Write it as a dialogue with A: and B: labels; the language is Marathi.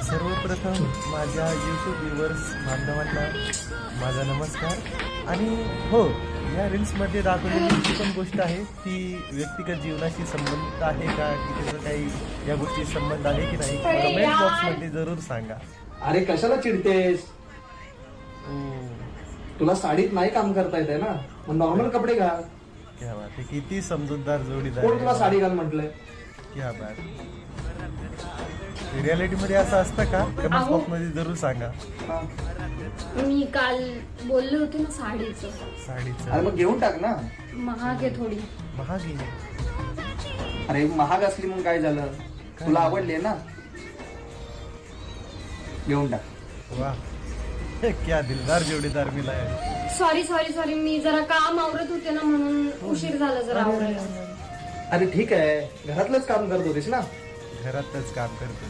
A: सर्वप्रथम माझ्या यूट्यूब व्ह्यूवर्स बांधवांना माझा नमस्कार. आणि हो, या रील्समध्ये दाखवलेली जी पण गोष्ट आहे ती व्यक्तिगत जीवनाशी संबंधित आहे का, की त्याचं काही या गोष्टीशी संबंध आहे की नाही, कमेंट बॉक्समध्ये जरूर सांगा.
B: अरे कशाला चिडतेस? तुला साडीत नाही काम करता येते ना, मग नॉर्मल कपडे घाल.
A: क्या बात आहे, किती समजूतदार जोडीदार
B: कोण तुला
A: आहे.
B: साडी घाल म्हटलंय?
A: क्या बात. रियालिटी मध्ये असं असतं का? कमेंट बॉक्स मध्ये जरूर सांगा.
B: हा.
C: मी काल बोलले होते ना साडीचं.
B: अरे
A: साडीचं
B: मग घेऊन टाक ना.
C: महाग आहे थोडी.
A: महाग आहे.
B: अरे महाग असली मग काय झालं? तुला आवडली ना, घेऊन टाक.
A: वा, क्या दिलदार जोडीदार मिला है.
C: सॉरी मी जरा काम आवरत होते ना म्हणून उशीर झाला जरा आवरायला.
B: अरे ठीक आहे, घरातलंच काम करत होतीस ना.
A: घरातच काम करतो.